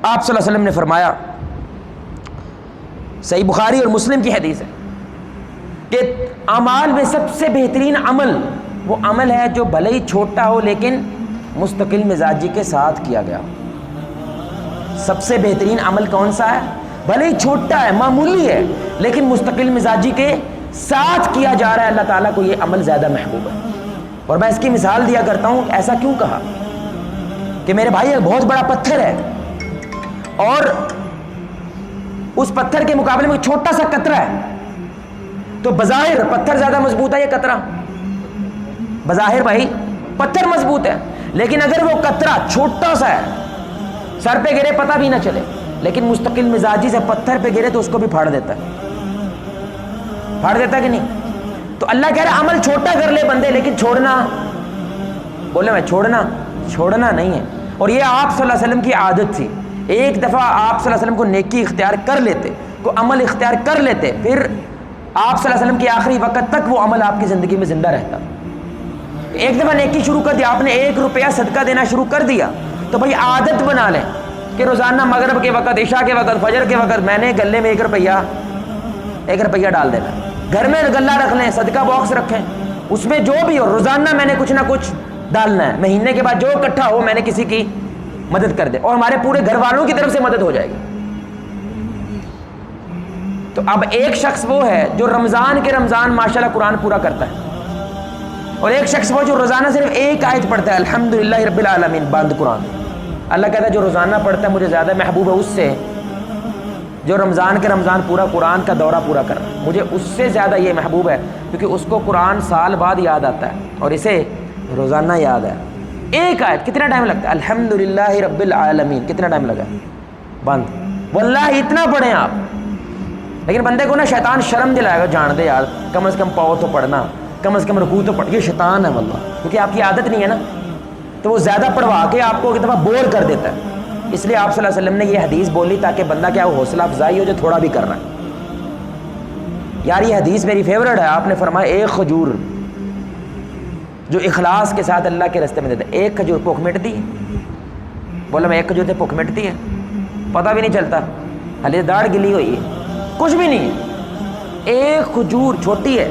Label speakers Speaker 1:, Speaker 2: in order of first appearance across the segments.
Speaker 1: آپ صلی اللہ علیہ وسلم نے فرمایا، صحیح بخاری اور مسلم کی حدیث ہے کہ اعمال میں سب سے بہترین عمل وہ عمل ہے جو بھلے ہی چھوٹا ہو لیکن مستقل مزاجی کے ساتھ کیا گیا ہو۔ سب سے بہترین عمل کون سا ہے؟ بھلے ہی چھوٹا ہے، معمولی ہے، لیکن مستقل مزاجی کے ساتھ کیا جا رہا ہے، اللہ تعالیٰ کو یہ عمل زیادہ محبوب ہے۔ اور میں اس کی مثال دیا کرتا ہوں، ایسا کیوں کہا کہ میرے بھائی ایک بہت بڑا پتھر ہے اور اس پتھر کے مقابلے میں چھوٹا سا قطرہ ہے، تو بظاہر پتھر زیادہ مضبوط ہے یا قطرہ؟ بظاہر بھائی پتھر مضبوط ہے، لیکن اگر وہ قطرہ چھوٹا سا ہے، سر پہ گرے پتہ بھی نہ چلے، لیکن مستقل مزاجی سے پتھر پہ گرے تو اس کو بھی پھاڑ دیتا ہے، پھاڑ دیتا ہے کہ نہیں؟ تو اللہ کہہ رہا ہے عمل چھوٹا کر لے بندے، لیکن چھوڑنا، بولے میں چھوڑنا نہیں ہے۔ اور یہ آپ صلی اللہ علیہ وسلم کی عادت تھی، ایک دفعہ آپ صلی اللہ علیہ وسلم کو نیکی اختیار کر لیتے، کو عمل اختیار کر لیتے، پھر آپ صلی اللہ علیہ وسلم کے آخری وقت تک وہ عمل آپ کی زندگی میں زندہ رہتا۔ ایک دفعہ نیکی شروع کر دیا، آپ نے 1 روپیہ صدقہ دینا شروع کر دیا، تو بھائی عادت بنا لیں کہ روزانہ مغرب کے وقت، عشاء کے وقت، فجر کے وقت میں نے گلے میں 1 روپیہ ڈال دینا۔ گھر میں گلہ رکھ لیں، صدقہ باکس رکھیں، اس میں جو بھی ہو روزانہ میں نے کچھ نہ کچھ ڈالنا ہے، مہینے کے بعد جو اکٹھا ہو میں نے کسی کی مدد کر دے، اور ہمارے پورے گھر والوں کی طرف سے مدد ہو جائے گی۔ تو اب ایک شخص وہ ہے جو رمضان کے رمضان ماشاءاللہ قرآن پورا کرتا ہے، اور ایک شخص وہ جو روزانہ صرف 1 آیت پڑھتا ہے، الحمدللہ رب العالمین، بند قرآن۔ اللہ کہتا ہے جو روزانہ پڑھتا ہے مجھے زیادہ محبوب ہے اس سے جو رمضان کے رمضان پورا قرآن کا دورہ پورا کر رہا ہے، مجھے اس سے زیادہ یہ محبوب ہے، کیونکہ اس کو قرآن سال بعد یاد آتا ہے اور اسے روزانہ یاد ہے۔ 1 آیت کتنا ٹائم لگتا ہے؟ الحمدللہ رب العالمین، کتنا ٹائم لگا؟ بند۔ واللہ اتنا پڑھیں آپ، لیکن بندے کو نا شیطان شرم دلائے گا، جان دے یار کم از کم پاؤ تو پڑھنا، کم از کم رکوع تو پڑھ، یہ شیطان ہے واللہ، کیونکہ آپ کی عادت نہیں ہے نا، تو وہ زیادہ پڑھوا کے آپ کو ایک دفعہ بور کر دیتا ہے۔ اس لیے آپ صلی اللہ علیہ وسلم نے یہ حدیث بولی تاکہ بندہ کیا وہ حوصلہ افزائی ہو جو تھوڑا بھی کر رہا ہے۔ یار یہ حدیث میری فیورٹ ہے، آپ نے فرمایا 1 کھجور جو اخلاص کے ساتھ اللہ کے راستے میں دیتے، 1 کھجور بھوک مٹتی ہے؟ بولا میں 1 کھجور سے بھوک مٹتی ہے؟ پتہ بھی نہیں چلتا، حالے داڑھ گلی ہوئی ہے، کچھ بھی نہیں ہے۔ 1 کھجور چھوٹی ہے،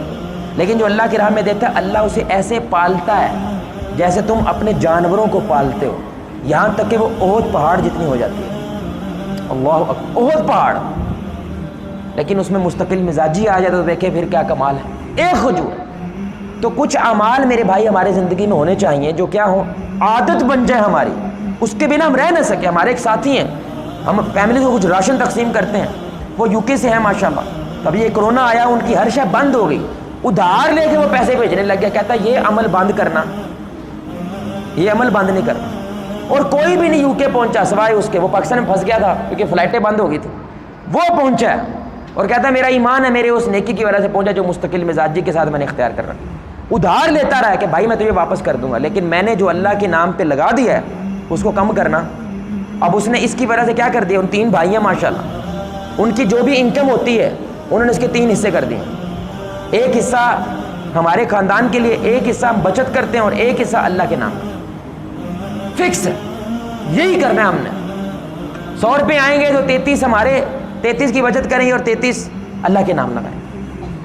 Speaker 1: لیکن جو اللہ کی راہ میں دیتا ہے اللہ اسے ایسے پالتا ہے جیسے تم اپنے جانوروں کو پالتے ہو، یہاں تک کہ وہ احد پہاڑ جتنی ہو جاتی ہے۔ اللہ اکبر، احد پہاڑ، لیکن اس میں مستقل مزاجی آ جائے تو دیکھیں پھر کیا کمال ہے۔ 1 کھجور۔ تو کچھ اعمال میرے بھائی ہمارے زندگی میں ہونے چاہیے جو کیا ہوں، عادت بن جائے ہماری، اس کے بنا ہم رہ نہ سکے۔ ہمارے ایک ساتھی ہیں، ہم فیملی کو کچھ راشن تقسیم کرتے ہیں، وہ UK سے ہیں ماشاءاللہ، ابھی یہ کرونا آیا ان کی ہر شے بند ہو گئی، ادھار لے کے وہ پیسے بھیجنے لگ گیا، کہتا ہے یہ عمل بند کرنا، یہ عمل بند نہیں کرنا۔ اور کوئی بھی نہیں UK پہنچا سوائے اس کے، وہ پاکستان میں پھنس گیا تھا کیونکہ فلائٹیں بند ہو گئی تھی، وہ پہنچا اور کہتا ہے میرا ایمان ہے میرے اس نیکی کی وجہ سے پہنچا جو مستقل مزاجی کے ساتھ میں نے اختیار کر رہا۔ ادھار لیتا رہا کہ بھائی میں تجھے واپس کر دوں گا، لیکن میں نے جو اللہ کے نام پہ لگا دیا ہے اس کو کم کرنا۔ اب اس نے اس کی وجہ سے کیا کر دیا، ان 3 بھائی ہیں ماشاءاللہ، ان کی جو بھی انکم ہوتی ہے انہوں نے اس کے 3 حصے کر دیے، 1 حصہ ہمارے خاندان کے لیے، 1 حصہ ہم بچت کرتے ہیں اور 1 حصہ اللہ کے نام پہ، فکس ہے، یہی کرنا ہے ہم نے۔ 100 روپے آئیں گے تو 33 ہمارے، 33 کی بچت کریں گے اور 33 اللہ کے نام لگائیں۔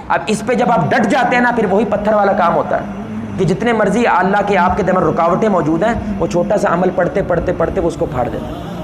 Speaker 1: اب اس پہ جب آپ ڈٹ جاتے ہیں نا، پھر وہی پتھر والا کام ہوتا ہے کہ جتنے مرضی اللہ کے آپ کے دماغ رکاوٹیں موجود ہیں، وہ چھوٹا سا عمل پڑھتے پڑھتے پڑھتے وہ اس کو پھاڑ دیتا ہے۔